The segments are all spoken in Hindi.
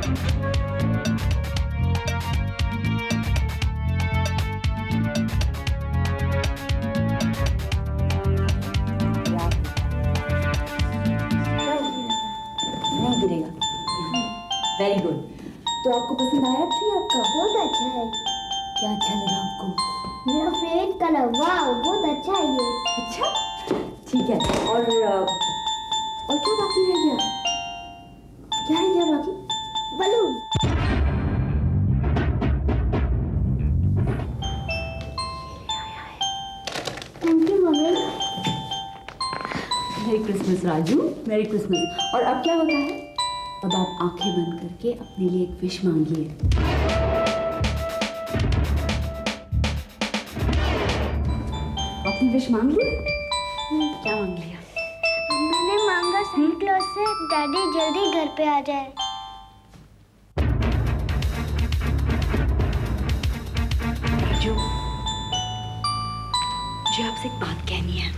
नहीं गिरेगा। Very good. तो आपको पसंद आया ट्री आपका? बहुत अच्छा है। क्या अच्छा लगा आपको? मेरा फेवरेट कलर। वाह बहुत अच्छा है ये। अच्छा ठीक है। और क्या बाकी रह गया? क्या रह गया बाकी? बलून। Thank you mummy. मेरी क्रिसमस राजू, मेरी क्रिसमस। और अब क्या होता है? अब आप आंखें बंद करके अपने लिए एक विश मांगिए। अपनी विश मांग ली? क्या मांग लिया? मैंने मांगा सेंटा क्लॉज से डैडी जल्दी घर पे आ जाए। राजू, मुझे आपसे एक बात कहनी है।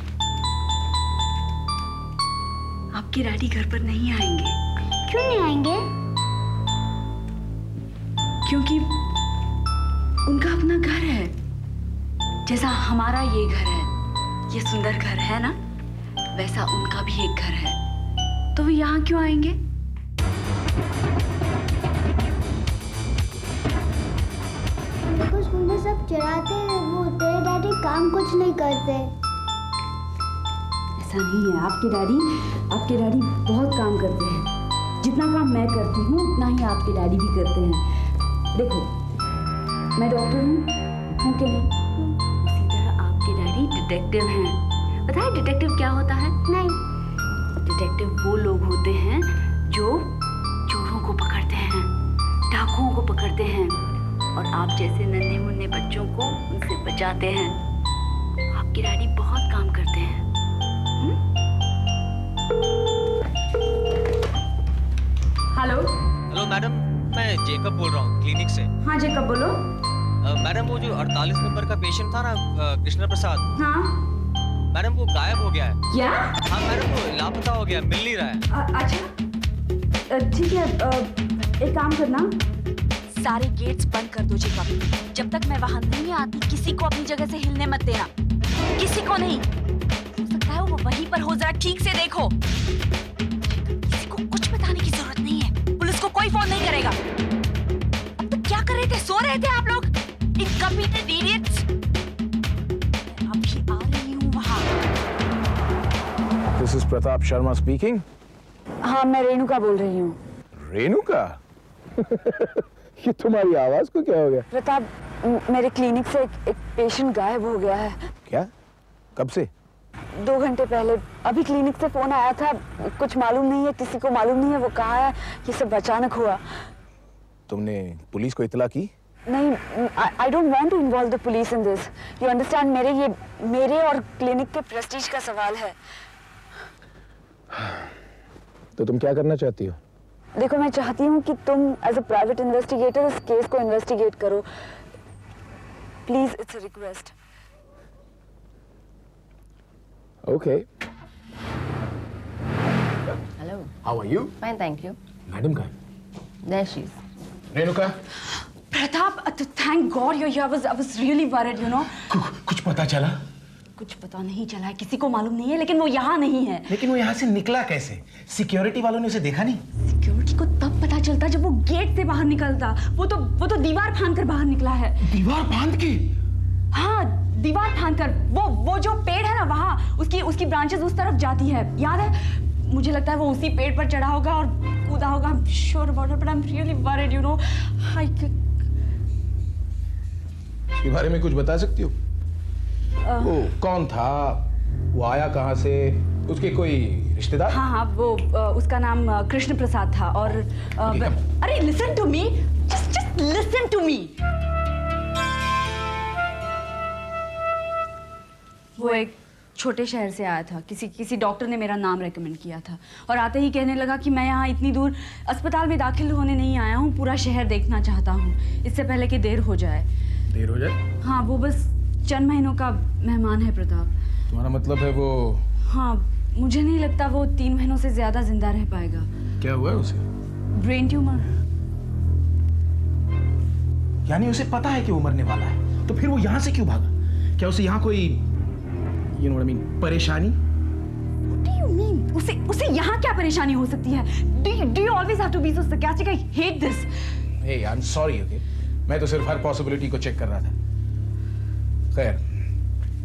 आपके डैडी घर पर नहीं आएंगे। क्यों नहीं आएंगे? क्योंकि उनका अपना घर है, जैसा हमारा ये घर है, ये सुंदर घर है ना, वैसा उनका भी एक घर है। तो वो यहाँ क्यों आएंगे? देखो स्कूल में सब चिढ़ाते हैं, वो तेरे डैडी काम कुछ नहीं करते। ऐसा नहीं है। आपके डैडी बहुत काम करते हैं। जितना काम मैं करती हूँ उतना ही आपके डैडी भी करते हैं। देखो, मैं डॉक्टर हूँ कि नहीं? उसी तरह आपके डैडी डिटेक्टिव हैं। पता है डिटेक्टिव क्या होता है? नहीं। डिटेक्टिव वो लोग होते हैं जो चोरों को पकड़ते हैं, डाकुओं को पकड़ते हैं और आप जैसे नन्हे मुन्ने बच्चों को उनसे बचाते हैं। आपके डैडी बहुत काम करते हैं। हेलो। हेलो मैडम, मैं जेकब बोल रहा हूँ क्लिनिक से। हाँ जेकब बोलो। मैडम वो जो 48 नंबर का पेशेंट था ना, कृष्ण प्रसाद। हाँ मैडम वो गायब हो गया है। क्या? हाँ मैडम वो लापता हो गया, मिल नहीं रहा है। अच्छा ठीक है। एक काम करना, सारे गेट्स बंद कर दो जेकब। जब तक मैं वहां नहीं आती किसी को अपनी जगह से हिलने मत देना, किसी को नहीं। हो सकता है वो वहीं पर हो, जरा ठीक से देखो। किसी को कुछ बताने की जरूरत नहीं है, पुलिस को कोई फोन नहीं करेगा। अब तो क्या कर रहे थे? सो रहे थे आप लोग? Incompetent idiots. मैं अभी आ रही हूँ वहां। This is Pratap Sharma speaking. हाँ मैं रेणुका बोल रही हूँ। रेणुका? ये तुम्हारी आवाज को क्या हो गया? प्रताप, मेरे क्लिनिक से एक पेशेंट गायब हो गया है। क्या? कब से? 2 घंटे पहले। अभी क्लिनिक से फोन आया था, कुछ मालूम नहीं है, किसी को मालूम नहीं है, वो कहाँ है, ये सब अचानक हुआ। तुमने पुलिस को इत्तला की? नहीं, I don't want to involve the police in this. You understand? मेरे और क्लिनिक के प्रेस्टीज का सवाल है। तो तुम क्या करना चाहती हो? देखो मैं चाहती हूँ कि तुम एज अ प्राइवेट इन्वेस्टिगेटर इस केस को इन्वेस्टिगेट करो। Please, it's a request. Okay. Hello. How are you? Fine, thank you. Madam का? There she is. Renuka? Pratap, thank God you're here. I was really worried, you know. कुछ पता चला? कुछ पता नहीं चला है, किसी को मालूम नहीं है, लेकिन वो यहाँ नहीं है। लेकिन वो यहाँ से निकला कैसे? सिक्योरिटी वालों ने उसे देखा नहीं? सिक्योरिटी को तब पता चलता जब वो गेट से बाहर निकलता। वो तो दीवार फांद कर बाहर निकला है। दीवार बांध के? हाँ, दीवार फांद कर। वो जो पेड़ है ना वहाँ, उसकी ब्रांचेस उस तरफ जाती है, याद है? मुझे लगता है वो उसी पेड़ पर चढ़ा होगा और कूदा होगा। I'm sure about it, but I'm really worried, you know. इसके बारे में कुछ बता सकती हो? वो कौन था? वो आया कहाँ से? उसके कोई रिश्तेदार? हाँ, वो उसका नाम कृष्ण प्रसाद था। और अरे listen to me, just listen to me. वो एक छोटे शहर से आया था। किसी डॉक्टर ने मेरा नाम रेकमेंड किया था और आते ही कहने लगा कि मैं यहाँ इतनी दूर अस्पताल में दाखिल होने नहीं आया हूँ, पूरा शहर देखना चाहता हूँ, इससे पहले कि देर हो जाए। देर हो जाए? हाँ, वो बस चंद महीनों का मेहमान है प्रताप। तुम्हारा मतलब है वो? हाँ, मुझे नहीं लगता वो 3 महीनों से ज्यादा जिंदा रह पाएगा। क्या हुआ है उसे? Brain tumour. यानी उसे पता है कि वो मरने वाला है, तो फिर वो यहाँ से क्यों भागा? क्या उसे यहाँ कोई you know what I mean परेशानी? What do you mean? उसे यहाँ क्या परेशानी हो सकती है? Do you always have to be so sarcastic? I hate this. Hey, I'm sorry, okay? मैं तो सिर्फ हर पॉसिबिलिटी को चेक कर रहा था। खैर,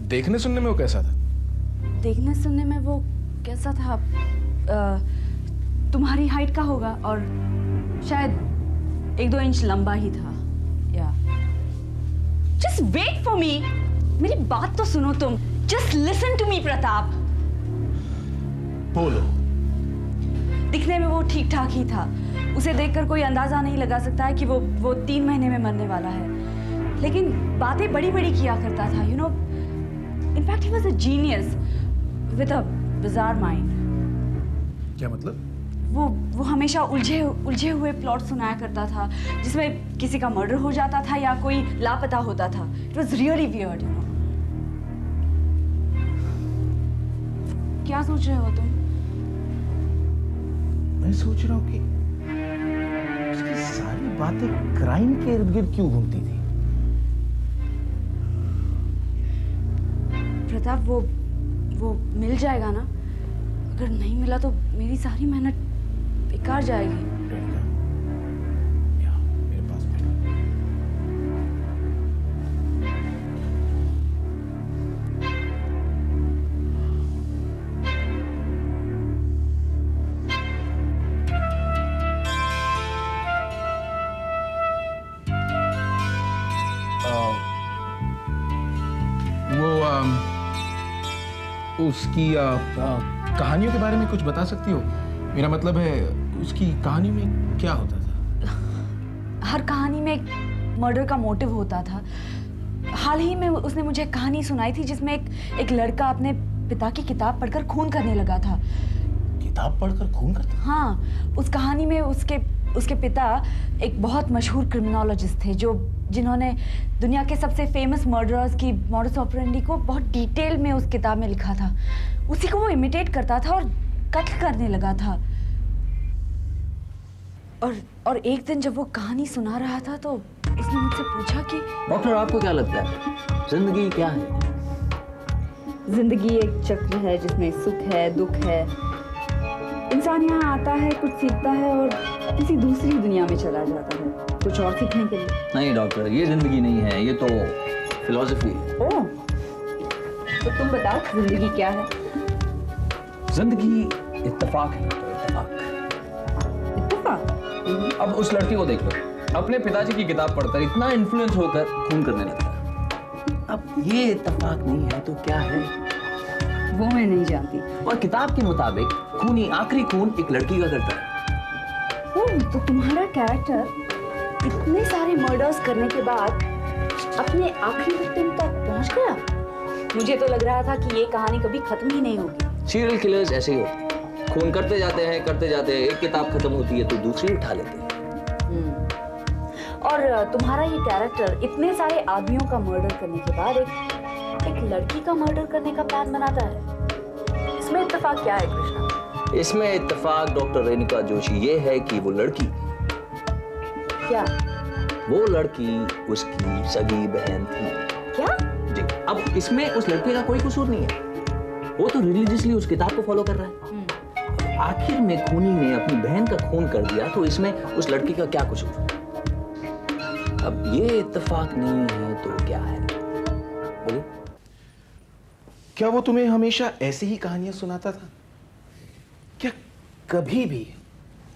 देखने सुनने में वो कैसा था? देखने सुनने में वो कैसा था? तुम्हारी हाइट का होगा और शायद 1-2 इंच लंबा ही था। या जस्ट वेट फॉर मी, मेरी बात तो सुनो तुम। Just listen to me Pratap. बोलो। दिखने में वो ठीक ठाक ही था। उसे देखकर कोई अंदाजा नहीं लगा सकता है कि वो 3 महीने में मरने वाला है, लेकिन बातें बड़ी बड़ी किया करता था। You know, in fact he was a genius with a bizarre mind. क्या मतलब? वो हमेशा उलझे हुए प्लॉट सुनाया करता था, जिसमें किसी का मर्डर हो जाता था या कोई लापता होता था। It was really weird, you know. क्या सोच रहे हो तुम? मैं सोच रहा हूँ कि उसकी सारी बातें क्राइम के इर्द गिर्द क्यों घूमती थी? प्रताप, वो मिल जाएगा ना? अगर नहीं मिला तो मेरी सारी मेहनत बेकार जाएगी। मेरे पास बैठो। उसकी कहानियों के बारे में कुछ बता सकती हो? मेरा मतलब है, उसकी कहानी में क्या होता था? हर कहानी में एक मर्डर का मोटिव होता था। हाल ही में उसने मुझे एक कहानी सुनाई थी जिसमें एक लड़का अपने पिता की किताब पढ़कर खून करने लगा था। किताब पढ़कर खून करता? हाँ, उस कहानी में उसके पिता एक बहुत मशहूर क्रिमिनोलॉजिस्ट थे जिन्होंने दुनिया के सबसे फेमस मर्डरर्स की मॉडस ऑपरेंडी को बहुत डिटेल में उस किताब में लिखा था। उसी को वो इमिटेट करता था और कत्ल करने लगा था। और एक दिन जब वो कहानी सुना रहा था तो उसने मुझसे पूछा कि डॉक्टर, आपको क्या लगता है जिंदगी क्या है? जिंदगी एक चक्र है जिसमें सुख है, दुख है। इंसान यहाँ आता है, कुछ सीखता है और किसी दूसरी दुनिया में चला जाता है कुछ और सीखने के लिए। नहीं डॉक्टर, ये जिंदगी नहीं है, ये तो फिलॉसफी है। ओह, तो तुम बताओ जिंदगी क्या है? जिंदगी इत्तेफाक है डॉक्टर, इत्तेफाक। इत्तेफाक? अब उस लड़की को देख लो, अपने पिताजी की किताब पढ़कर इतना इन्फ्लुएंस होकर खून करने लगता है। अब ये इत्तेफाक नहीं है तो क्या है? वो मैं नहीं जानती। और किताब के मुताबिक खूनी आखिरी खून एक लड़की का करता है। ओह, तो तुम्हारा कैरेक्टर इतने सारे मर्डर्स करने के बाद अपने आखिरी विक्टिम तक पहुंच गया? मुझे तो लग रहा था कि ये कहानी कभी खत्म ही नहीं होगी। सीरियल किलर्स ऐसे ही होते हैं, खून करते जाते हैं, एक किताब खत्म होती है तो दूसरी उठा लेते हैं। और तुम्हारा ये कैरेक्टर इतने सारे आदमियों का मर्डर करने के बाद एक लड़की का मर्डर करने का प्लान बनाता है। इसमें इत्तेफाक क्या है कृष्णा? इसमें इत्तेफाक डॉक्टर रेणुका जोशी ये है कि वो लड़की, क्या वो लड़की उसकी सगी बहन थी। क्या? जी, अब इसमें उस लड़के का कोई कसूर नहीं है, वो तो रिलीजियसली उस किताब को फॉलो कर रहा है। आखिर में खूनी ने अपनी बहन का खून कर दिया तो इसमें उस लड़की का क्या कसूर? अब ये इत्तेफाक नहीं है तो क्या है? बोलिए। क्या वो तुम्हें हमेशा ऐसी ही कहानियां सुनाता था? क्या कभी भी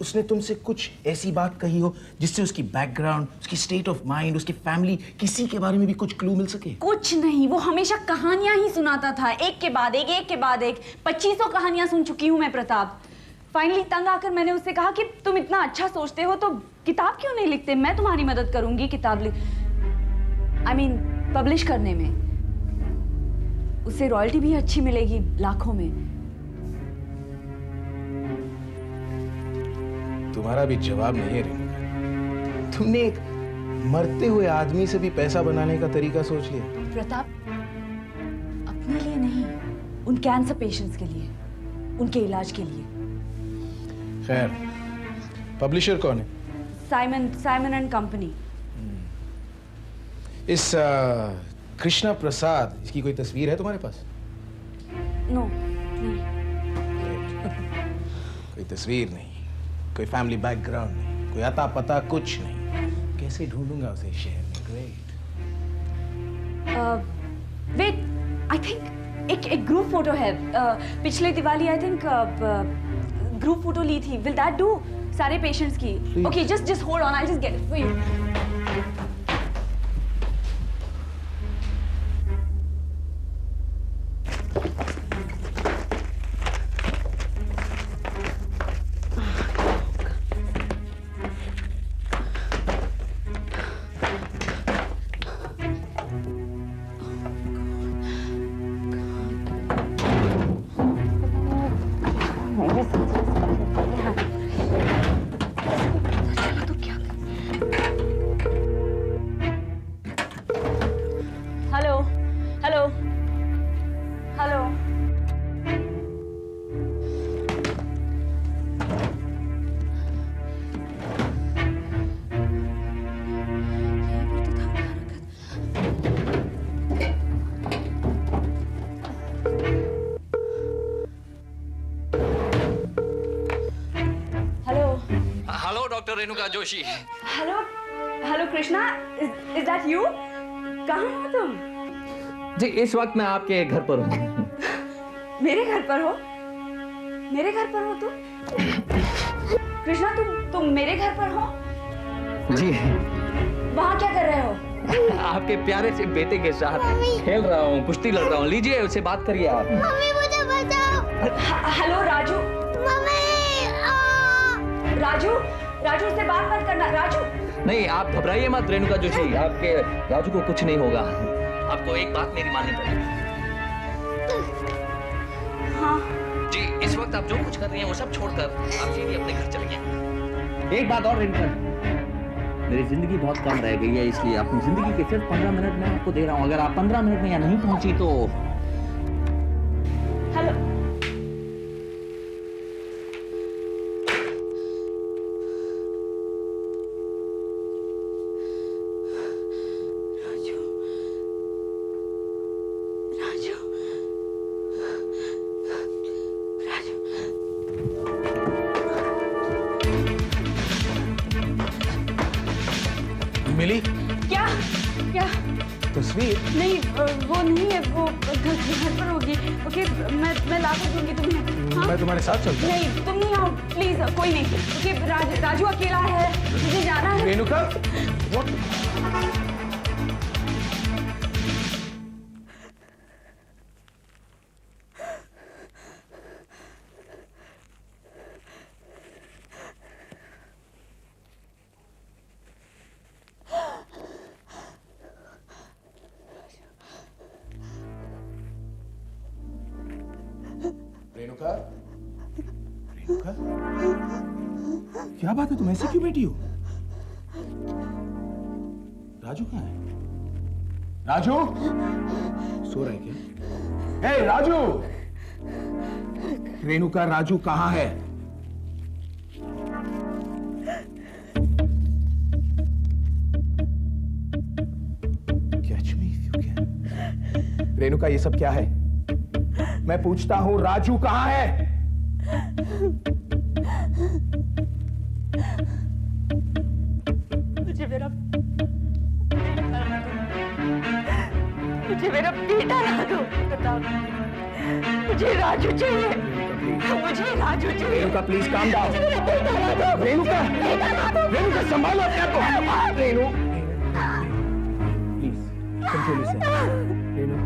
उसने तुमसे कुछ ऐसी बात कही हो जिससे उसकी बैकग्राउंड, उसकी स्टेट ऑफ माइंड, उसकी फैमिली, किसी के बारे में भी कुछ क्लू मिल सके? कुछ नहीं, वो हमेशा कहानियां ही सुनाता था, एक के बाद एक 2500 कहानियां सुन चुकी हूं मैं प्रताप। फाइनली तंग आकर मैंने उससे कहा कि तुम इतना अच्छा सोचते हो तो किताब क्यों नहीं लिखते? मैं तुम्हारी मदद करूंगी किताब पब्लिश करने में। उससे रॉयल्टी भी अच्छी मिलेगी, लाखों में। तुम्हारा भी जवाब नहीं है रेणुका। तुमने एक मरते हुए आदमी से भी पैसा बनाने का तरीका सोच लिया। प्रताप, अपने लिए नहीं, उन कैंसर पेशेंट्स के लिए, उनके इलाज के लिए। खैर, पब्लिशर कौन है? Simon and company. इस कृष्णा प्रसाद, इसकी कोई तस्वीर है तुम्हारे पास? नो नहीं। कोई तस्वीर नहीं, कोई फैमिली बैकग्राउंड नहीं, कोई अता पता कुछ नहीं। कैसे ढूंढूंगा उसे शहर में? ग्रेट। वेट, आई थिंक एक ग्रुप फोटो है। पिछले Diwali I think group photo ली थी। Will that do? सारे पेशेंट्स की। Okay, just hold on, I just get it for you. Hello hello hello. Hello hello doctor Renuka Joshi. Hello hello Krishna, is that you? कहाँ हो तुम? जी इस वक्त मैं आपके घर पर हूँ। मेरे घर पर हो? मेरे घर पर हो तुम? कृष्णा, तुम मेरे घर पर हो? जी वहाँ क्या कर रहे हो? आपके प्यारे से बेटे के साथ खेल रहा हूँ, कुश्ती लड़ रहा हूँ। लीजिए उससे बात करिए आप। मम्मी मुझे बचाओ। हेलो राजू। मम्मी राजू, राजू से बात मत करना। राजू नहीं आप घबराइए मत रेणुका जोशी, आपके राजू को कुछ नहीं होगा। आपको एक बात मेरी माननी पड़ेगी। हाँ जी इस वक्त आप जो कुछ कर रही हैं वो सब छोड़कर आप सीधे अपने घर चले जाएं। एक बात और रेणुका, मेरी जिंदगी बहुत कम रह गई है, इसलिए अपनी जिंदगी के सिर्फ 15 मिनट मैं आपको दे रहा हूँ। अगर आप 15 मिनट में यहाँ नहीं पहुंची तो हेलो। राजू राजू राजू। मिली क्या क्या? तस्वीर? नहीं वो नहीं है, वो घर पर होगी। ओके, मैं ला कर दूंगी तुम्हें। हाँ? मैं तुम्हारे साथ चलता हूँ। नहीं तुम नहीं आओ प्लीज, कोई नहीं। ओके राजू अकेला है, मुझे जाना है। रेणुका, what? रेणुका, रेणुका, क्या बात है, तुम ऐसे क्यों बैठी हो? राजू कहाँ है? राजू सो रहा है क्या? हे राजू! रेणुका, राजू कहाँ है? Catch me if you can. Renuka, ये सब क्या है? मैं पूछता हूं, राजू कहाँ है? मुझे मेरा बेटा ला दो। बताओ, मुझे राजू चाहिए, मुझे राजू चाहिए। Renuka please calm down. Renuka, Renuka संभालो अपने आप को। Renu please control yourself. Renu,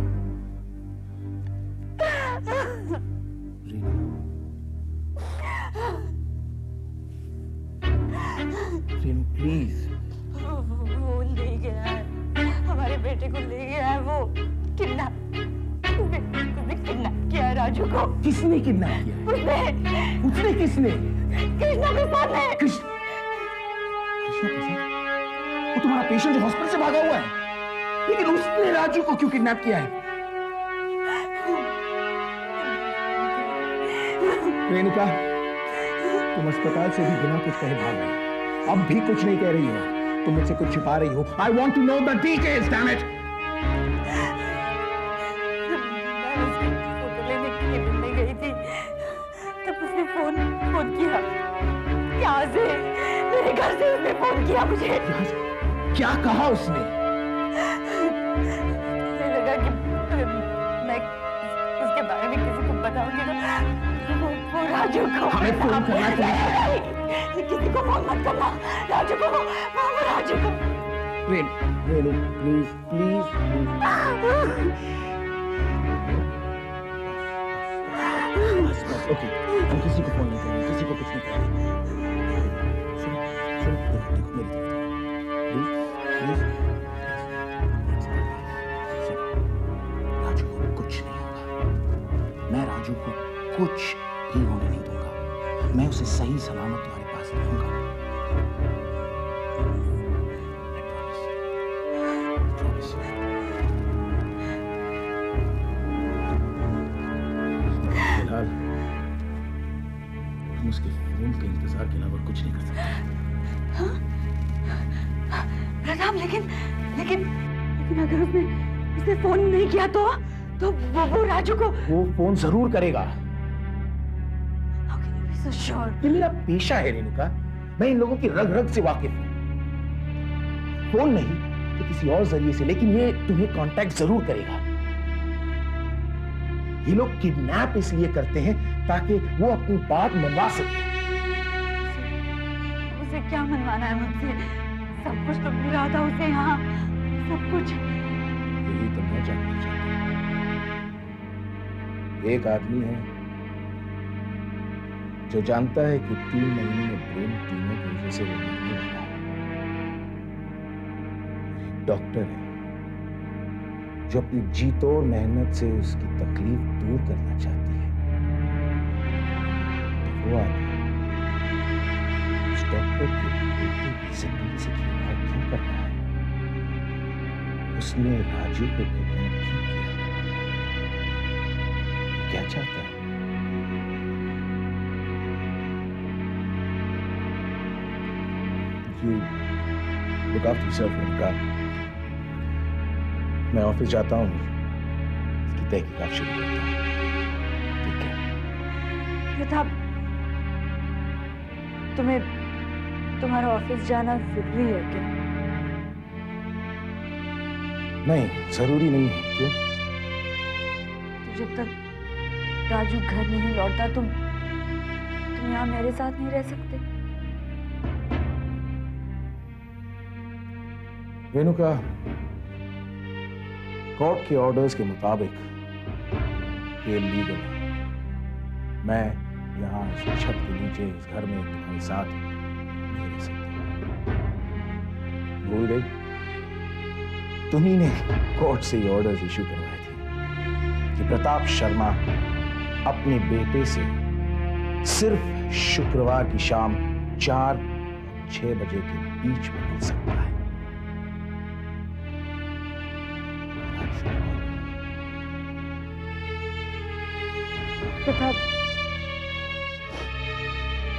Renu please. वो ले गया है, हमारे बेटे को ले गया है। वो किडनैप, उसने किडनैप किया है राजू को। किसने किडनैप किया? उसने किसने? कृष्णा प्रसाद ने। कृष्ण प्रसाद? वो तुम्हारा पेशेंट जो हॉस्पिटल से भागा हुआ है, लेकिन उसने राजू को क्यों किडनैप किया है? रेणुका, तुम अस्पताल से भी बिना कुछ कहे भाग गई, अब भी कुछ नहीं कह रही हो। तुम मुझसे कुछ छिपा रही हो। I want to know the details, damn it! मैं उसकी फोटो लेने के लिए मिलने गई थी, तब उसने फोन किया। यहाँ से, मेरे घर से उसने फोन किया मुझे। क्या कहा उसने? मुझे लगा कि मैं उसके बारे में किसी को बताऊंगी तो वो राजू को। हमें फोन करना चाहिए। किसी को फोन मत करना, राजू को, राजू को। रेनू, प्लीज। ओके, हम किसी को फोन नहीं करेंगे, किसी को कुछ नहीं करेंगे। सुनो, देखो मेरी तरफ। प्लीज। राजू को कुछ नहीं होगा। मैं राजू को कुछ भी होने नहीं दूंगा। मैं उसे सही सलामत तुम्हारे पास रखूंगा। फिलहाल हम उसके फोन के इंतजार के अलावा कुछ नहीं कर सकते। प्रताप, लेकिन अगर उसने फोन नहीं किया तो वो राजू को। वो फोन जरूर करेगा। How can you be so sure? ये मेरा पेशा है रेणुका। मैं इन लोगों की रग रग से वाकिफ हूं। फोन नहीं तो किसी और जरिए से, लेकिन ये तुम्हें कांटेक्ट जरूर करेगा। ये लोग किडनैप इसलिए करते हैं ताकि वो अपनी बात मनवा सके। उसे क्या मनवाना है मुझसे? सब कुछ तो मिला था उसे यहाँ, सब कुछ। यही तो मैं जानना चाहता हूं। एक आदमी है जो जानता है कि 3 महीने में ब्रेन ट्यूमर की वजह से वो मरने वाला है। डॉक्टर है जो अपनी जीतोड़ मेहनत से उसकी तकलीफ दूर करना चाहती है। तो वो आदमी उस डॉक्टर के बेटे की जिंदगी से खिलवाड़ क्यों कर रहा है? उसने राजू को किडनैप क्यों किया? क्या चाहता है? You look after yourself, Renuka. मैं ऑफिस जाता हूँ, इसकी तहकीकात शुरू करता हूँ। ठीक है? प्रताप, तुम्हारा ऑफिस जाना जरूरी है क्या? नहीं, जरूरी नहीं है। क्यों? तो जब तक राजू घर नहीं लौटता तुम यहाँ मेरे साथ नहीं रह सकते? रेणुका, कोर्ट के ऑर्डर्स के मुताबिक ये लीगल है। मैं यहाँ इस छत के नीचे इस घर में तुम्हारे साथ नहीं रह सकता। भूल गई? तुम्ही ने कोर्ट से ये ऑर्डर्स इशू करवाए थे कि प्रताप शर्मा अपने बेटे से सिर्फ शुक्रवार की शाम 4 और 6 बजे के बीच में मिल सकता है। प्रताप,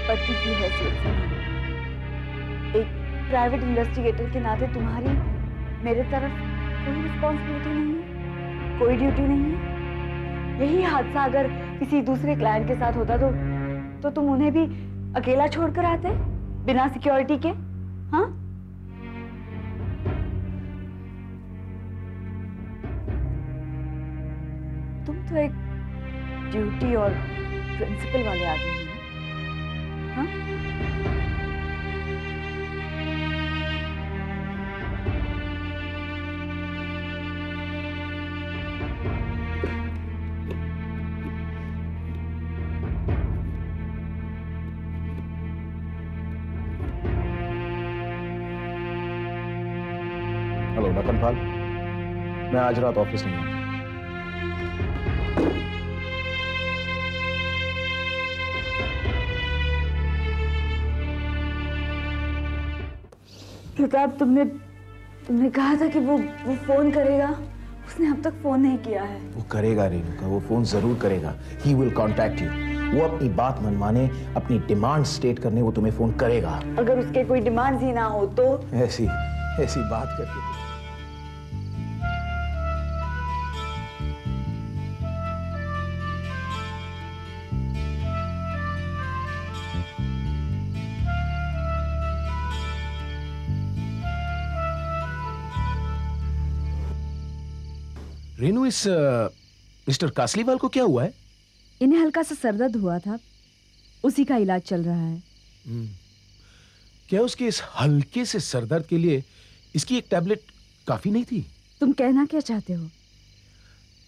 पति की हैसियत से एक प्राइवेट इन्वेस्टिगेटर के नाते तुम्हारी मेरे तरफ कोई रिस्पॉन्सिबिलिटी नहीं है, कोई ड्यूटी नहीं है। यही हादसा अगर किसी दूसरे क्लाइंट के साथ होता तो तुम उन्हें भी अकेला छोड़कर आते बिना सिक्योरिटी के? हाँ, तुम तो एक ड्यूटी और प्रिंसिपल वाले आदमी हैं। हाँ? हेलो नकनपाल, मैं आज रात ऑफिस नहीं हूँ। प्रताप, तुमने कहा था कि वो फोन करेगा। उसने अब तक फोन नहीं किया है। वो करेगा रेणुका, वो फोन जरूर करेगा। He will contact you. वो अपनी बात मनवाने, अपनी डिमांड स्टेट करने वो तुम्हें फोन करेगा। अगर उसके कोई डिमांड्स ही ना हो तो? ऐसी बात करके रेनू, इस मिस्टर कासलीवाल को क्या हुआ है? इन्हें हल्का सा सरदर्द हुआ था, उसी का इलाज चल रहा है। क्या उसके इस हल्के से सरदर्द के लिए इसकी एक टैबलेट काफी नहीं थी? तुम कहना क्या चाहते हो?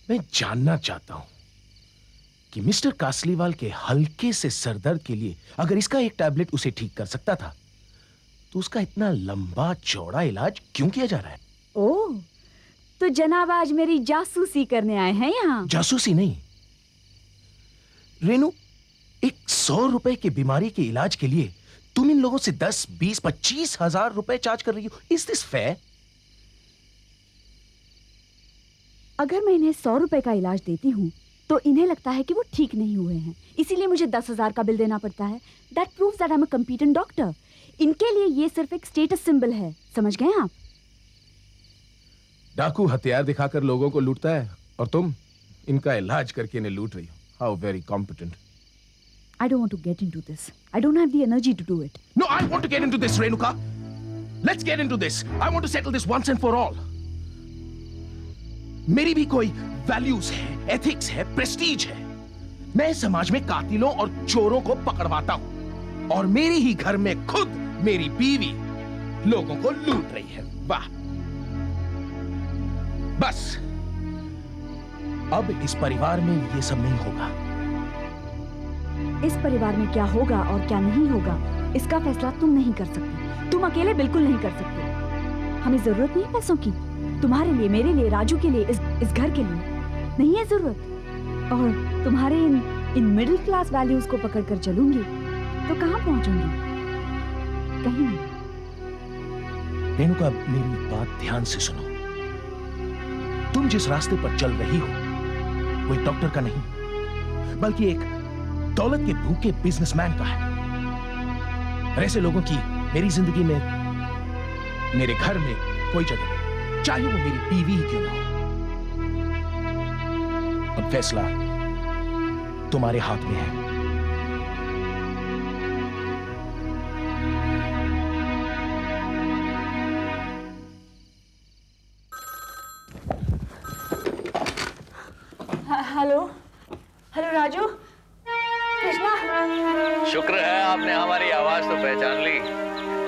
मैं जानना चाहता हूं कि मिस्टर कासलीवाल के हल्के से सरदर्द के लिए अगर इसका एक टैबलेट उसे ठीक कर सकता था, तो उसका इतना लंबा चौड़ा इलाज क्यों किया जा रहा है? ओह, तो जनाब आज मेरी जासूसी करने आए हैं यहाँ? जासूसी नहीं रेनू, एक 100 रुपए की बीमारी के इलाज के लिए तुम इन लोगों से 10, 20, 25 हजार रुपए चार्ज कर रही हो। Is this fair? अगर मैं इन्हें 100 रुपए का इलाज देती हूँ तो इन्हें लगता है कि वो ठीक नहीं हुए हैं, इसीलिए मुझे 10,000 का बिल देना पड़ता है। That proves that I am a competent doctor. इनके लिए ये सिर्फ एक स्टेटस सिंबल है, समझ गए आप? डाकू हथियार दिखाकर लोगों को लूटता है और तुम इनका इलाज करके इन्हें लूट रही हो। How very competent. I don't want to get into this. I don't have the energy to do it. No, I want to get into this, Renuka. Let's get into this. I want to settle this once and for all. मेरी भी कोई वैल्यूज है, एथिक्स है, प्रेस्टीज है। मैं समाज में कातिलों और चोरों को पकड़वाता हूं और मेरे ही घर में खुद मेरी बीवी लोगों को लूट रही है। वाह! बस अब इस परिवार में ये सब नहीं होगा। इस परिवार में क्या होगा और क्या नहीं होगा, इसका फैसला तुम नहीं कर सकते। तुम अकेले बिल्कुल नहीं कर सकते। हमें जरूरत नहीं पैसों की। तुम्हारे लिए, मेरे लिए, राजू के लिए, इस घर के लिए नहीं है जरूरत। और तुम्हारे इन मिडिल क्लास वैल्यूज को पकड़कर चलूंगी तो कहां पहुंचूंगी? कहीं नहीं। रेणुका, मेरी बात ध्यान से सुनो। तुम जिस रास्ते पर चल रही हो वो एक डॉक्टर का नहीं, बल्कि एक दौलत के भूखे बिजनेसमैन का है। और ऐसे लोगों की मेरी जिंदगी में, मेरे घर में कोई जगह नहीं, चाहे वो मेरी बीवी ही क्यों ना हो। अब फैसला तुम्हारे हाथ में है। हेलो राजू, कृष्णा। शुक्र है आपने हमारी आवाज तो पहचान ली,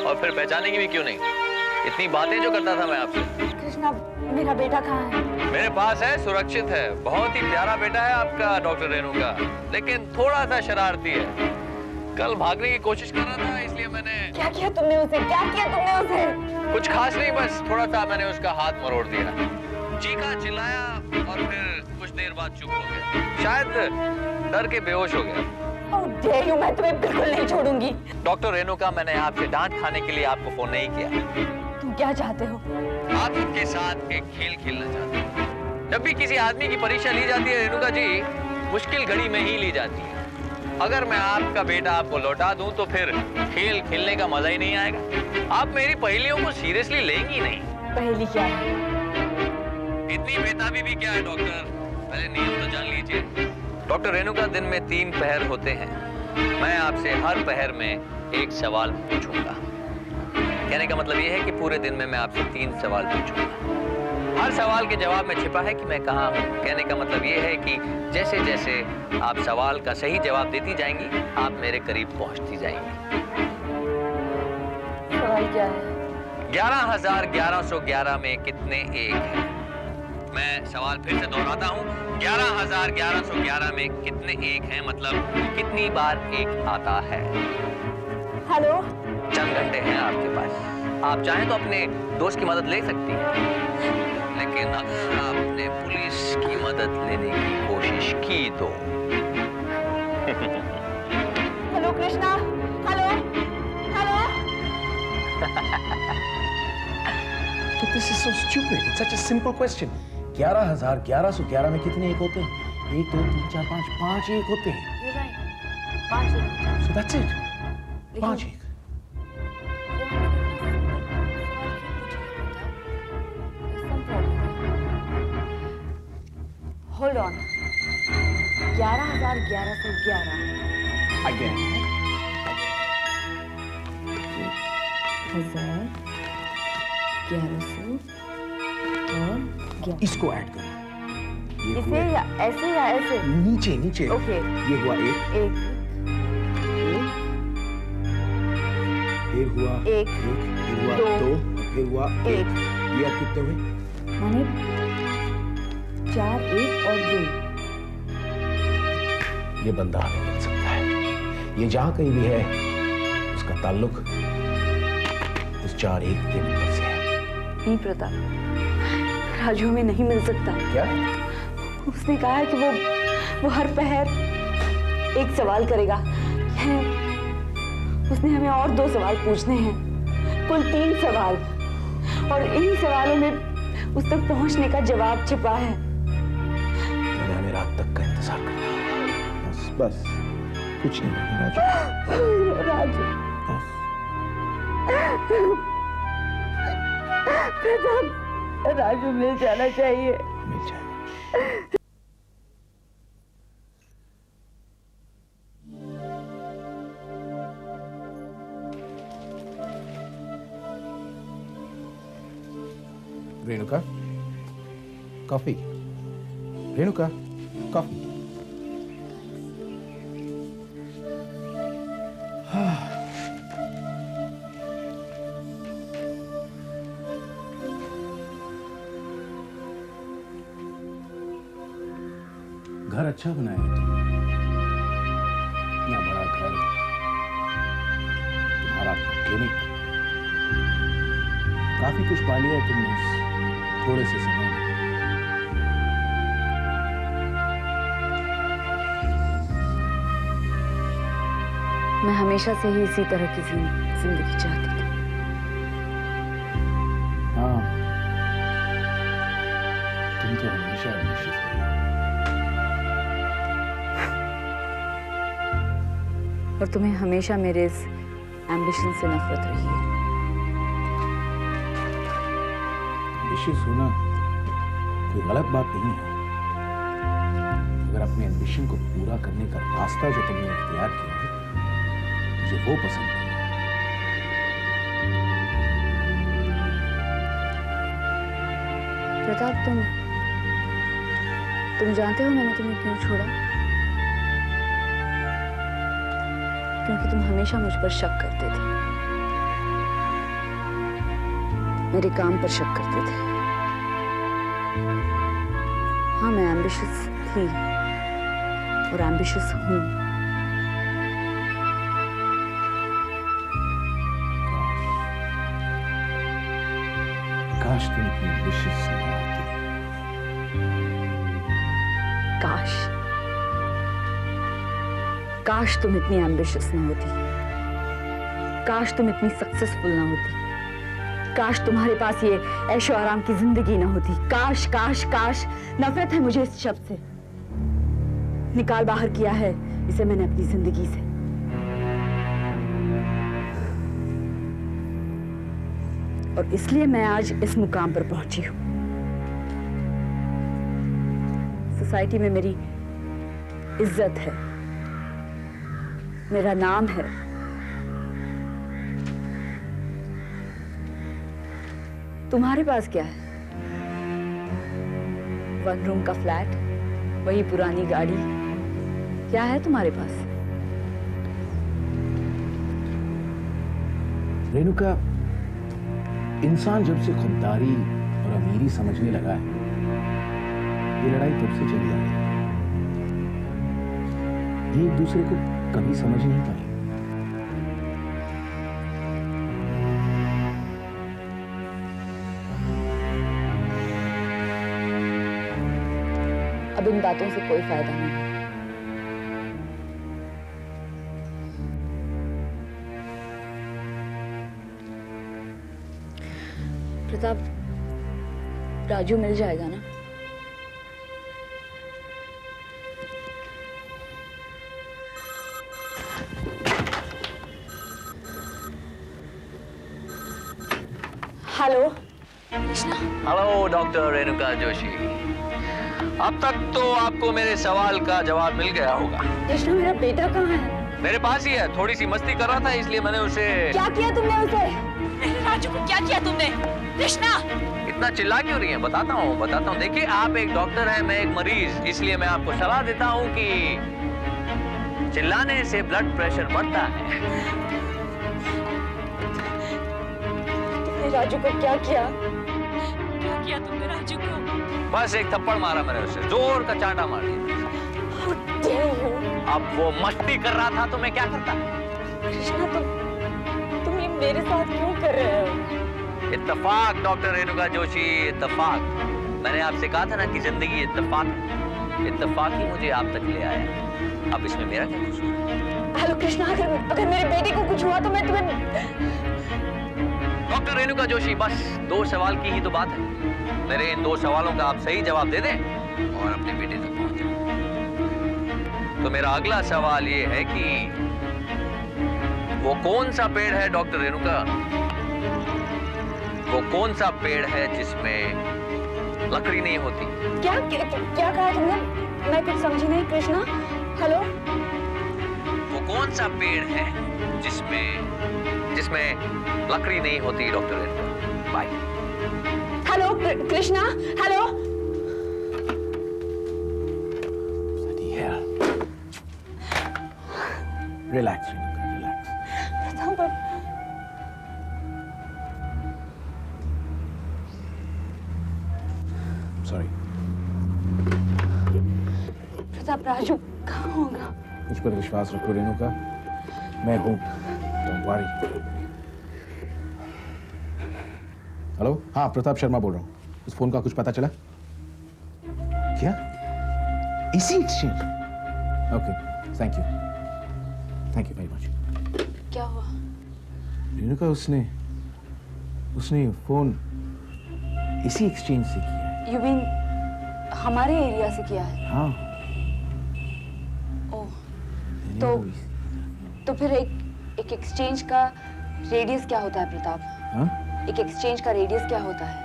और फिर पहचानेगी भी क्यों नहीं। इतनी बातें जो करता था मैं आपसे। कृष्णा, मेरा बेटा कहाँ है? मेरे पास है, सुरक्षित है। बहुत ही प्यारा बेटा है आपका डॉक्टर रेणु का, लेकिन थोड़ा सा शरारती है। कल भागने की कोशिश कर रहा था, इसलिए मैंने। क्या किया तुमने उसे? क्या किया तुमने उसे? कुछ खास नहीं, बस थोड़ा सा मैंने उसका हाथ मरोड़ दिया। चीखा, चिल्लाया और फिर कुछ देर बाद चुप हो गया। शायद डर के बेहोश हो गया। How dare you, मैं तुम्हें बिल्कुल नहीं छोड़ूंगी। डॉक्टर रेणुका, मैंने आपसे डांट खाने के लिए आपको फोन नहीं किया। तुम क्या चाहते हो? आपके साथ एक खेल खेलना चाहता हूँ। जब भी किसी आदमी की परीक्षा ली जाती है रेणुका जी, मुश्किल घड़ी में ही ली जाती है। अगर मैं आपका बेटा आपको लौटा दूं तो फिर खेल खेलने का मजा ही नहीं आएगा। आप मेरी पहेलियों को सीरियसली लेंगी नहीं। पहेली क्या है? इतनी बेताबी भी क्या है डॉक्टर, पहले नियम तो जान लीजिए। डॉक्टर रेणुका, दिन में 3 पहर होते हैं। मैं आपसे हर पहर में एक सवाल पूछूंगा। कहने का मतलब यह है कि पूरे दिन में मैं आपसे 3 सवाल पूछूंगा। हर सवाल के जवाब में छिपा है कि मैं कहाँ हूँ। कहने का मतलब यह है कि जैसे जैसे आप सवाल का सही जवाब देती जाएंगी, आप मेरे करीब पहुंचती जाएंगी। सवाल क्या है? 11,1111 में कितने एक हैं? मैं सवाल फिर से दोहराता हूँ। 11,1111 में कितने एक हैं, मतलब कितनी बार एक आता है? हेलो, चंद घंटे हैं आपके पास। आप चाहें तो अपने दोस्त की मदद ले सकती हैं, लेकिन अगर आपने पुलिस की मदद लेने की कोशिश की तो। Hello Krishna, hello hello. But this is so stupid. It's such a simple question. 11,1111 में कितने एक होते हैं? 1, 2, 3, 4, 5 एक होते हैं। 5 दे दो। So that's it. 5-1. Hold on. 11,1111 Again. 1,1100 और 11। इसको ऐड करो। ये इसे हुआ- या ऐसे या ऐसे? नीचे नीचे। ओके। ये हुआ 1, एक फिर हुआ एक, 1, फिर हुआ दो, 2, फिर हुआ 1। एक। ये अब कितने हुए? माने 4 1 और 2। ये बंदा हमें मिल सकता है। ये जहां कहीं भी है, उसका ताल्लुक उस 4-1 के नंबर से है। नहीं प्रताप, राजू हमें नहीं मिल सकता। क्या? उसने कहा है कि वो हर पहर एक सवाल करेगा। यानी उसने हमें और 2 सवाल पूछने हैं, कुल 3 सवाल, और इन्हीं सवालों में उस तक पहुंचने का जवाब छिपा है। हमें रात तक का इंतजार करना होगा। बस कुछ नहीं है, राजू। राजू, बस। प्रताप, राजू मिल जाना चाहिए। मिल जाएगा। रेणुका, कॉफी। रेणुका, कॉफी। घर अच्छा बनाया है तुमने। इतना बड़ा घर, तुम्हारा क्लिनिक, काफी कुछ पा लिया है तुमने इस थोड़े से समय में। मैं हमेशा से ही इसी तरह की जिंदगी चाहती थी। हाँ, तुम तो हमेशा ambitious रही हो। और तुम्हें हमेशा मेरे इस एम्बिशन से नफरत रही है। ambitious होना कोई गलत बात नहीं है, अगर अपने एम्बिशन को पूरा करने का रास्ता जो तुमने इख्तियार किया है, मुझे वो पसंद नहीं है। प्रताप, तुम जानते हो मैंने तुम्हें क्यों छोड़ा? क्योंकि तुम हमेशा मुझ पर शक करते थे, मेरे काम पर शक करते थे। हाँ, मैं एम्बिशियस थी और एम्बिशियस हूं। काश तुम इतनी ambitious ना होती। काश तुम इतनी एम्बिशियस ना होती। काश तुम इतनी सक्सेसफुल ना होती। काश तुम्हारे पास ये ऐशो आराम की जिंदगी ना होती। काश काश काश। नफरत है मुझे इस शब्द से। निकाल बाहर किया है इसे मैंने अपनी जिंदगी से। और इसलिए मैं आज इस मुकाम पर पहुंची हूं। सोसाइटी में मेरी इज्जत है, मेरा नाम है। तुम्हारे पास क्या है? 1 रूम का फ्लैट, वही पुरानी गाड़ी, क्या है तुम्हारे पास? रेणुका, इंसान जब से खुददारी और अमीरी समझने लगा है, ये लड़ाई तब से चली आ रही है। ये एक दूसरे को कभी समझ नहीं पाए। अब इन बातों से कोई फायदा नहीं। प्रताप, राजू मिल जाएगा ना? Hello Krishna hello doctor Renuka Joshi. अब तक तो आपको मेरे सवाल का जवाब मिल गया होगा। कृष्णा, मेरा बेटा कहाँ है? मेरे पास ही है, थोड़ी सी मस्ती कर रहा था इसलिए मैंने उसे। क्या किया तुमने उसे? मेरे राजू को क्या किया तुमने? कृष्णा इतना चिल्ला क्यों रही है? बताता हूँ। देखिए, आप एक डॉक्टर हैं, मैं एक मरीज, इसलिए मैं आपको सलाह देता हूँ कि चिल्लाने से ब्लड प्रेशर बढ़ता है। तुमने राजू को क्या किया? क्या किया तुमने राजू को? बस एक थप्पड़ मारा मैंने उसे, जोर का चांटा मार दिया। How dare you? अब वो मस्ती कर रहा था तो मैं क्या करता? कृष्णा, तुम ये मेरे साथ क्यों कर रहे हो? इत्तेफाक डॉक्टर रेणुका जोशी, इत्तेफाक। मैंने आपसे कहा था ना कि जिंदगी इत्तेफाक ही मुझे आप तक ले आया। अब इसमें मेरा क्या कसूर? हेलो कृष्णा, अगर मेरे बेटे को कुछ हुआ तो मैं तुम्हें। डॉक्टर रेणुका जोशी, बस 2 सवाल की ही तो बात है। मेरे इन 2 सवालों का आप सही जवाब दे दें और अपने बेटे तक पहुंच जाएं। तो मेरा अगला सवाल ये है कि वो कौन सा पेड़ है डॉक्टर रेणुका? वो कौन सा पेड़ है जिसमें लकड़ी नहीं होती? क्या कहा तुमने? मैं कुछ समझी नहीं कृष्णा। हेलो, वो कौन सा पेड़ है जिसमें लकड़ी नहीं होती doctor Renuka? Bye. Hello Krishna, hello. Relax Renuka, relax. Sorry. Pratap, Raju कहाँ होगा? मुझ पर विश्वास रखो रेणुका, मैं हूं। Don't worry. हेलो, हाँ प्रताप शर्मा बोल रहा हूँ। इस फोन का कुछ पता चला क्या? इसी exchange? Okay, thank you very much. क्या हुआ? रेणुका, उसने फोन इसी एक्सचेंज से किया है। यू मीन हमारे एरिया से किया है? हाँ। ओह, तो फिर एक एक्सचेंज का रेडियस क्या होता है प्रताप? हाँ? एक एक्सचेंज का रेडियस क्या होता है?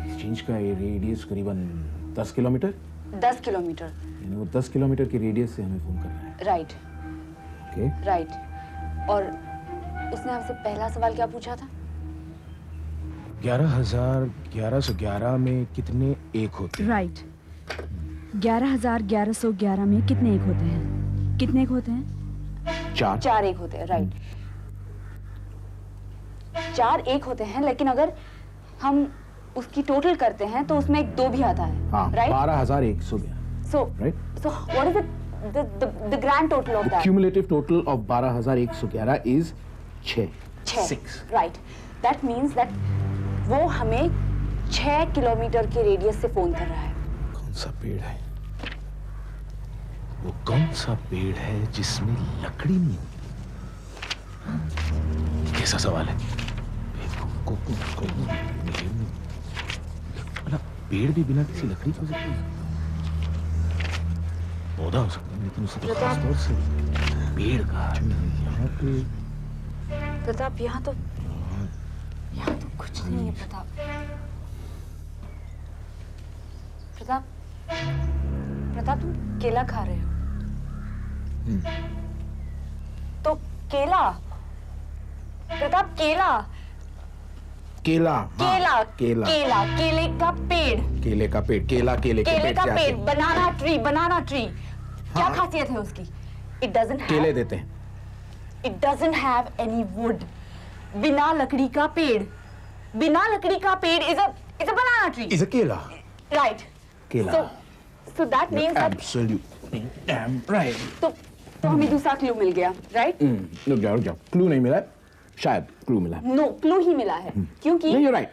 एक्सचेंज का रेडियस करीबन 10 किलोमीटर। 10 किलोमीटर। यानी वो 10 किलोमीटर के रेडियस से हमें फोन करना है। Right, okay. राइट। और उसने हमसे पहला सवाल क्या पूछा था? 11,1111 में कितने एक होते हैं? राइट। 11,1111 में कितने एक होते हैं? कितने एक होते हैं? 4। 4 एक होते हैं, राइट। 4 एक होते हैं, लेकिन अगर हम उसकी टोटल करते हैं तो उसमें एक 2 भी आता है। हाँ, right. 12,111। So, Right. so what is the grand total of that? Cumulative total of 12,111 is 6. 6. Right. That means that वो हमें 6 किलोमीटर के रेडियस से फोन कर रहा है। कौन सा पेड़ है? वो कौन सा पेड़ है जिसमें लकड़ी नहीं? कैसा सवाल है? पेड़ भी बिना किसी लकड़ी के हो सकता है? पौधा हो सकता है, लेकिन उसे तो खास तौर से पेड़ कहा। यहाँ पे प्रताप, यहाँ तो कुछ नहीं है प्रताप। प्रताप, तुम केला खा रहे हो? तो केला प्रताप, केला केले का पेड़। केले का पेड़, केले के पेड़ से आते हैं। बनाना ट्री। क्या खासियत है उसकी? It doesn't have any would. बिना लकड़ी का पेड़ is a banana tree. Is a केला। राइट। केला। So that means that Absolutely damn right. तो हमें दूसरा क्लू मिल गया, राइट? रुक जाओ, क्लू नहीं मिला है, शायद क्लू मिला है। नो, क्लू ही मिला है, क्योंकि नहीं, you're right.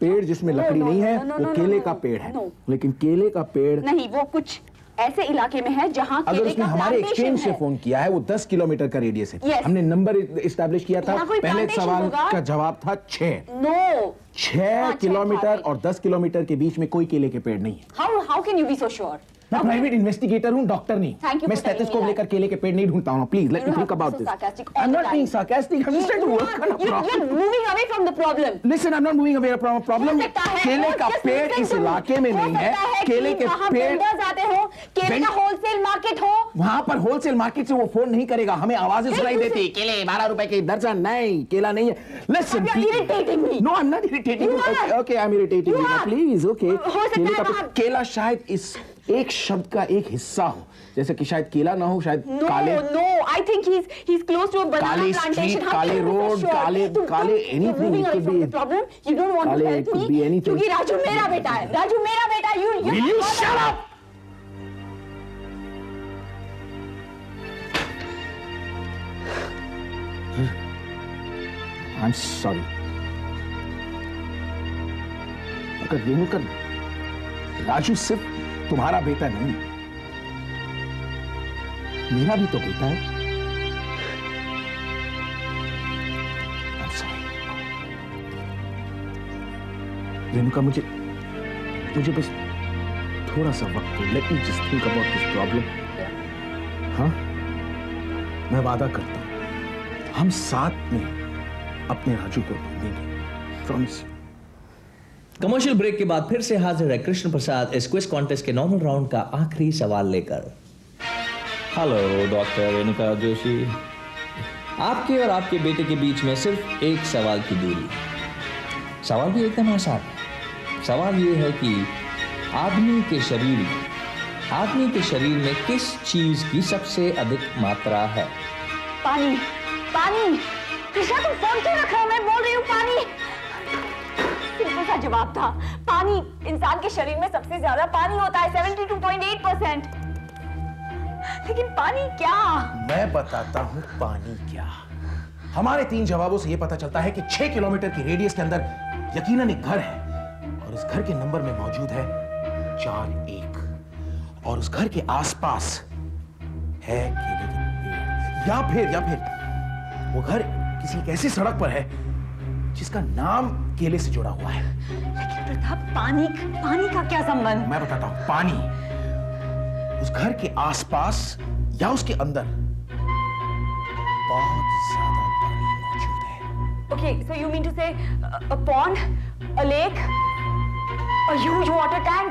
पेड़ जिसमें लकड़ी नहीं है वो केले का पेड़ है, लेकिन केले का पेड़ नहीं, वो कुछ ऐसे इलाके में है जहाँ अगर केले उसने का हमारे प्लांटेशन एक्सचेंज से है। फोन किया है, वो 10 किलोमीटर का रेडियस है। Yes. हमने नंबर इस्टेब्लिश किया था, यहाँ कोई पहले plantation सवाल होगा? का जवाब था 6। नो, 6 हाँ, किलोमीटर था, और 10 किलोमीटर के बीच में कोई केले के पेड़ नहीं है। How can you be so sure? मैं प्राइवेट इन्वेस्टिगेटर हूँ, डॉक्टर नहीं। Thank you मैं for telling स्टेथोस्कोप me लेकर केले के पेड़ नहीं ढूंढता हूँ। Please let me think about this. I am not being sarcastic. I'm just trying to work on a problem. You're moving away from the problem. Listen, I'm not moving away from a problem. हो सकता है, केले का just पेड़ listen इस to me. इलाके में हो नहीं है। सकता है केले कि के वहाँ पेड़ vendors आते हो, केले का होलसेल मार्केट हो। वहां पर होलसेल मार्केट से वो फोन नहीं करेगा, हमें आवाजें सुनाई देती। केले 12 रुपए के दर्जन, नहीं केला नहीं है। Listen, You're irritating me. No, I'm not irritating you. You are. Okay, I'm irritating you. You are. Please, okay. हो सकता केले है का वहाँ- केला शायद इस एक शब्द का एक हिस्सा हो, जैसे कि शायद केला ना हो, शायद No, काले no. I think he's close to a banana काले plantation. street, How काले can you be road, so sure? काले You're anything. moving It away could from be the problem. You don't want to काले, help it could me. be anything. क्योंकि राजू मेरा बेटा है। राजू मेरा बेटा। Will you shut up? I'm sorry. अगर रेणुका, राजू सिर्फ तुम्हारा बेटा नहीं, मेरा भी तो बेटा है। I'm sorry. रेणुका, मुझे बस थोड़ा सा वक्त दो। Let me just think about this problem. हाँ, मैं वादा करता हूं हम साथ में अपने राजू को ढूंढेंगे। प्रॉमिस। कमर्शियल ब्रेक के बाद फिर से हाजिर है कृष्ण प्रसाद इस क्विज कॉन्टेस्ट के नॉर्मल राउंड का आखिरी सवाल लेकर। हेलो डॉक्टर रेणुका जोशी, आपके और आपके बेटे के बीच में सिर्फ एक सवाल की दूरी। सवाल भी एकदम आसान है। सवाल ये है कि आदमी के शरीर में किस चीज की सबसे अधिक मात्रा है? पानी। पानी। कृष्णा तुम फोन क्यों रख रहे हो? मैं बोल रही हूँ पानी। सिंपल सा जवाब था, पानी। इंसान के शरीर में सबसे ज्यादा पानी होता है, 72.8%। लेकिन पानी क्या? मैं बताता हूं पानी क्या। हमारे 3 जवाबों से यह पता चलता है कि 6 किलोमीटर की रेडियस के अंदर यकीनन एक घर है, और इस घर के नंबर में मौजूद है 41, और उस घर के आसपास है केले के पेड़। या फिर वो घर किसी एक ऐसी सड़क पर है जिसका नाम केले से जुड़ा हुआ है। लेकिन प्रताप, पानी का क्या संबंध? मैं बताता हूं, पानी उस घर के आसपास या उसके अंदर बहुत ज्यादा पानी मौजूद है। Okay, so you mean to say a pond, a lake, a huge water tank?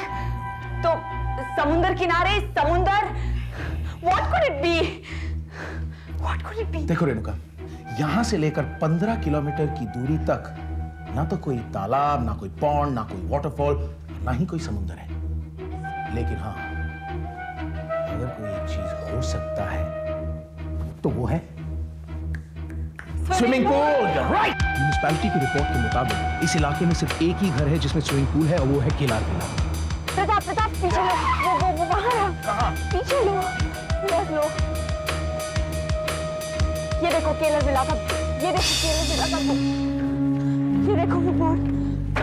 तो समुंदर किनारे, समुंदर? What could it be? What could it be? देखो रेणुका, यहां से लेकर 15 किलोमीटर की दूरी तक ना तो कोई तालाब, ना कोई पॉन्ड, ना कोई वाटरफॉल, ना ही कोई समुंदर है। लेकिन हाँ, अगर कोई एक चीज हो सकता है तो वो है स्विमिंग पूल। राइट। म्युनिसिपैलिटी की रिपोर्ट के मुताबिक इस इलाके में सिर्फ एक ही घर है जिसमें स्विमिंग पूल है, और वो है केलार विला। प्रताप पीछे लो। वो वहां है। कहाँ? पीछे लो। बस लो। ये देखो केलर विला का, ये देखो वो बोर्ड।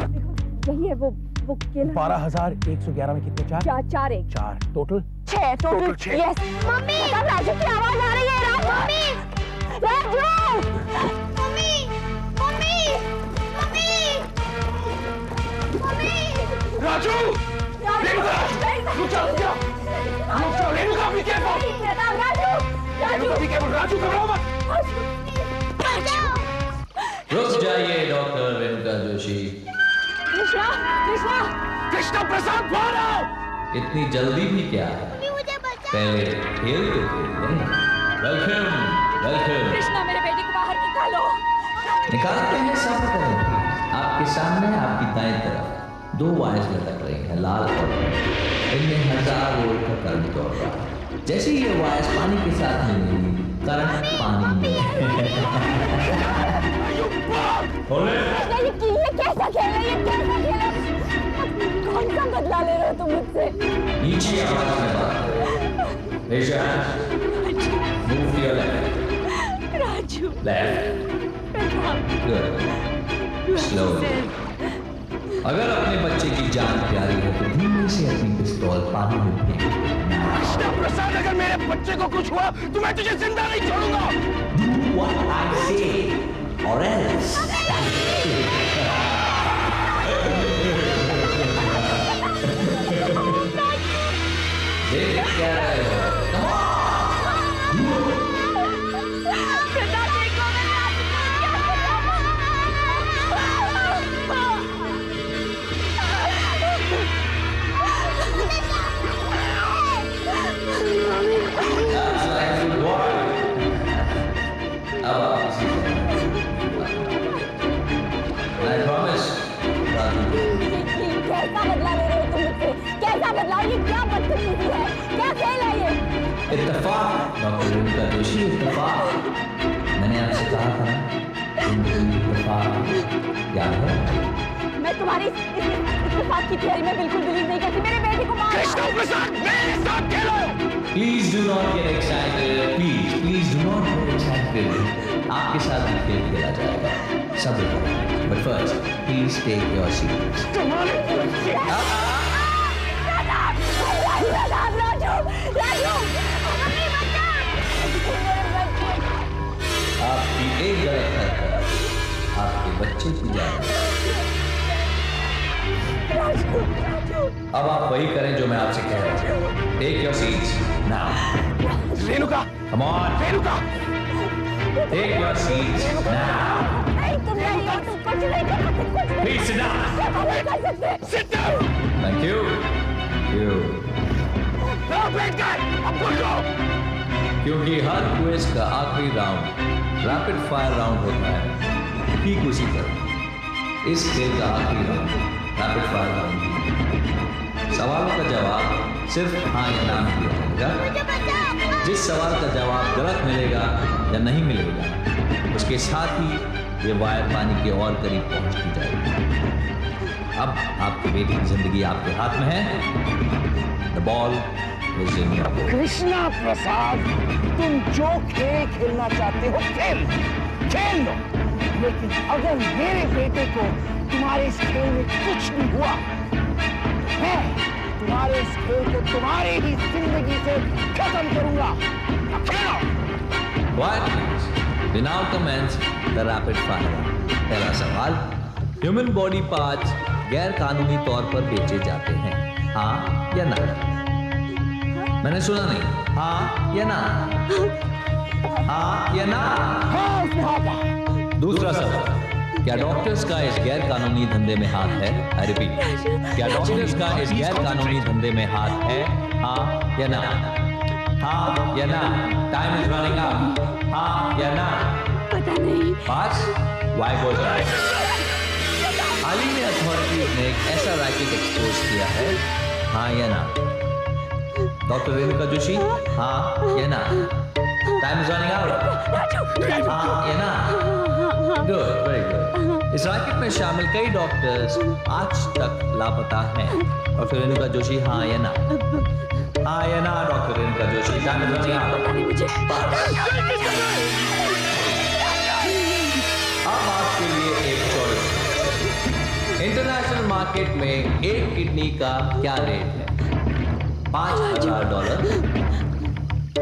देखो यही है वो केलर। 12,111 में कितने? 4 4 total 6 total 6। Yes mummy, Raju की आवाज आ रही है। राजू, राजू! रेणुका! रुक जाओ! Renuka, be careful! Renuka, be careful! Raju, घबराओ मत! रुक जाइए डॉक्टर रेणुका जोशी। कृष्णा प्रसाद, बाहर आओ! इतनी जल्दी भी क्या? पहले खेल तो खेल। वेलकम। कृष्णा, मेरे बेटे को बाहर निकालो। निकालते हैं, सब करेंगे। आपके सामने आपकी दाएं तरफ 2 वायर्स लटक रही हैं, लाल और इनमें 1000 वोल्ट का करंट दौड़ रहा है। जैसे ही ये वायर्स पानी के साथ मिलेंगी, करंट पानी में ये कैसा खेल है? कौन सा बदला ले रहे हो तुम मुझसे? नीचे आवाज में बात करें। Raise your hands. Move to your left. Raju. Left. Good. Slowly. अगर अपने बच्चे की जान प्यारी है तो धीमे से अपनी पिस्तौल पानी में फेंक। कृष्णा प्रसाद, अगर मेरे बच्चे को कुछ हुआ तो मैं तुझे जिंदा नहीं छोड़ूंगा। Do what I say, or else. कह रहे हो? Come on! पिता देखो मेरे आदमी को क्या That's like good boy. अब आप इसी से I promise. कैसा बदला ले रहे हो तुम मुझसे? कैसा बदला? ये क्या बदतमीजी है? क्या खेल है ये? इत्तेफाक डॉक्टर रेणुका जोशी, इत्तेफाक। मैंने आपसे कहा था ना, इत्तेफाक याद है? मैं तुम्हारी इस इत्तेफाक की थियरी में बिल्कुल बिलीव नहीं करती। मेरे बेटे को मार कृष्णा प्रसाद मेरे साथ खेलो। Please do not get excited. Please do not get excited. आपके साथ भी खेल खेला जाएगा। सब्र करो। But first, please take your seats. आपकी एक गलत हरकत आपके बच्चे की जान। अब आप वही करें जो मैं आपसे कह रहा हूँ। Take your seats now. Renuka, Come on. Renuka, Take your seats now. तुम कुछ नहीं कर सकते, कुछ नहीं Please sit down. कर सकते। sit down. Thank you. You. बैठ गए, अब बोलो। क्योंकि हर क्विज का आखिरी राउंड रैपिड फायर राउंड होता है, ठीक उसी तरह इस खेल का आखिरी राउंड रैपिड फायर राउंड है। सवालों का जवाब सिर्फ हाँ या ना में दिया जाएगा। जिस सवाल का जवाब गलत मिलेगा या नहीं मिलेगा, उसके साथ ही ये वायर पानी के और करीब पहुंचती जाएगी। अब आपके बेटे की जिंदगी आपके हाथ में है। The ball is in your court. Krishna Prasad, तुम जो खेल खेलना चाहते हो खेल लो, लेकिन अगर मेरे बेटे को तुम्हारे इस खेल में कुछ भी हुआ, मैं तुम्हारे इस खेल को तुम्हारी ही जिंदगी से खत्म करूंगा। अब खेलो। Quiet please. We now commence the rapid fire round. पहला सवाल, ह्यूमन बॉडी पार्ट्स गैर कानूनी तौर पर बेचे जाते हैं, हाँ या ना? मैंने सुना नहीं, हाँ या ना? हाँ या ना? दूसरा सवाल, क्या डॉक्टर्स का इस गैर कानूनी धंधे में हाथ है? आई रिपीट, क्या डॉक्टर्स का इस गैर कानूनी धंधे में हाथ है, हाँ या ना? हाँ या ना? Time is running out. हाँ या ना? पता नहीं। पास? Why was right? हाल ही में अथॉरिटीज ने एक ऐसा रैकेट एक्सपोज किया है, हाँ या ना? डॉक्टर रेणुका जोशी, हाँ या ना? Time is running out. हाँ या ना? Good, very good. इस रैकेट में शामिल कई डॉक्टर्स आज तक लापता हैं। डॉक्टर रेणुका जोशी, हाँ या ना? हाँ या ना? Doctor Renuka Joshi, time is running out. अब आपके लिए एक चॉइस। इंटरनेशनल मार्केट में एक किडनी का क्या रेट है? $5,000,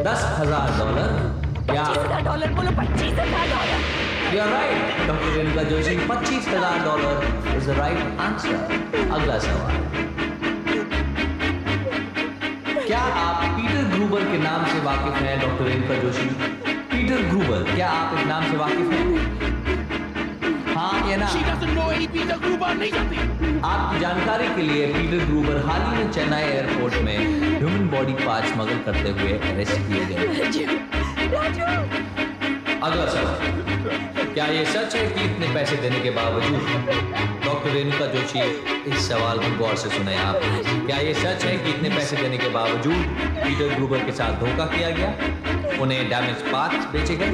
$10,000 या $25,000 बोलो, $25,000। You are right, doctor Renuka Joshi, $25,000 is the right answer. अगला सवाल, क्या आप पीटर ग्रूबर के नाम से वाकिफ हैं? डॉक्टर रेणुका जोशी, पीटर ग्रूबर, क्या आप इस नाम से वाकिफ हैं? हाँ या ना? आपकी जानकारी के लिए पीटर ग्रूबर हाल ही में चेन्नई एयरपोर्ट में ह्यूमन बॉडी पार्ट स्मगल करते हुए अरेस्ट किए गए। अगला सवाल, क्या ये सच है कि इतने पैसे देने के बावजूद, डॉक्टर रेणुका जोशी इस सवाल को गौर से सुने आप, क्या ये सच है कि इतने पैसे देने के बावजूद पीटर ग्रूबर के साथ धोखा किया गया, उन्हें डैमेज पार्ट्स बेचे गए,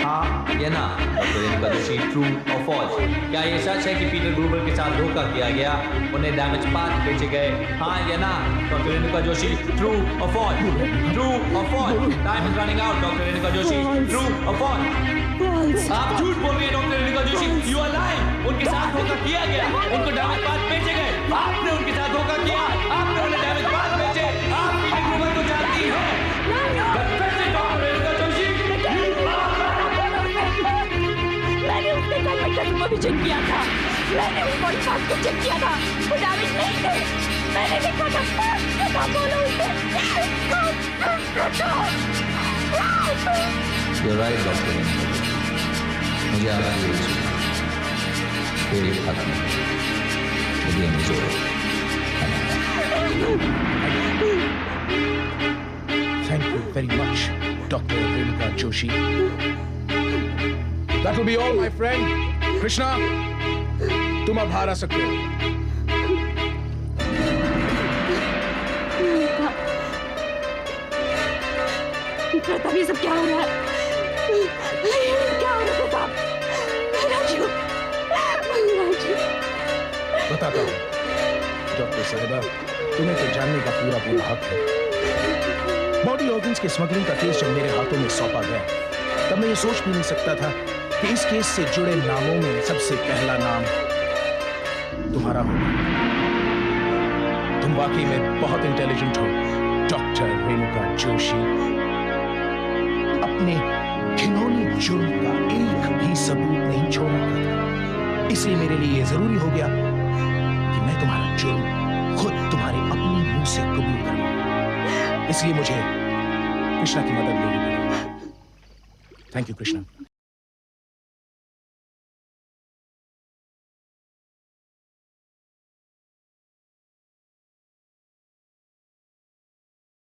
हाँ या ना? डॉक्टर रेणुका जोशी, ट्रू और फॉल्स? क्या ये सच है कि पीटर ग्रूबर के साथ धोखा किया गया, उन्हें डैमेज पार्ट्स बेचे गए, हाँ या ना? डॉक्टर रेणुका जोशी, ट्रू और फॉल्स? ट्रू और false? Time is running out. Doctor Renuka Joshi, true और फॉल्स? आप झूठ बोल रहे हैं doctor Renuka Joshi, you are lying. उनके साथ धोखा किया गया, उनको डैमेज पार्ट्स बेचे गए, आपने उनके साथ धोखा किया, आपने उन्हें डैमेज पार्ट्स बेचे, आप पीटर ग्रूबर को जानती हैं। डॉक्टर रेणुका जोशी, मैंने उसके घर में कसम भी चेक किया था, मैंने उस बॉडी पार्ट को चेक किया था, वो डैमेज नहीं थे। मैंने देखा था। क्या बोलो उसे? You're right, doctor. मुझे आपकी यही सुना। खेल खत्म। The game is over. Thank you very much, Dr. Renuka Joshi. That will be all, my friend. Krishna, तुम अब बाहर आ सकते हो। प्रताप, ये सब क्या हो रहा है? क्या हो रहा है प्रताप? राजू, राजू। बताता हूँ डॉक्टर साहिबा, तुम्हें तो जानने का पूरा हक है। बॉडी ऑर्गन्स के स्मगलिंग का केस जब मेरे हाथों में सौंपा गया, तब मैं ये सोच भी नहीं सकता था कि इस केस से जुड़े नामों में सबसे पहला नाम तुम्हारा होगा। तुम वाकई में बहुत इंटेलिजेंट हो, डॉक्टर रेणुका जोशी। अपने घिनौने जुर्म का एक भी सबूत नहीं छोड़ना था, इसलिए मेरे लिए ये जरूरी हो गया कि मैं तुम्हारा जुर्म खुद तुम्हारे अपने मुंह से कबूल करूं। इसलिए मुझे कृष्णा की मदद लेनी पड़ी। Thank you Krishna.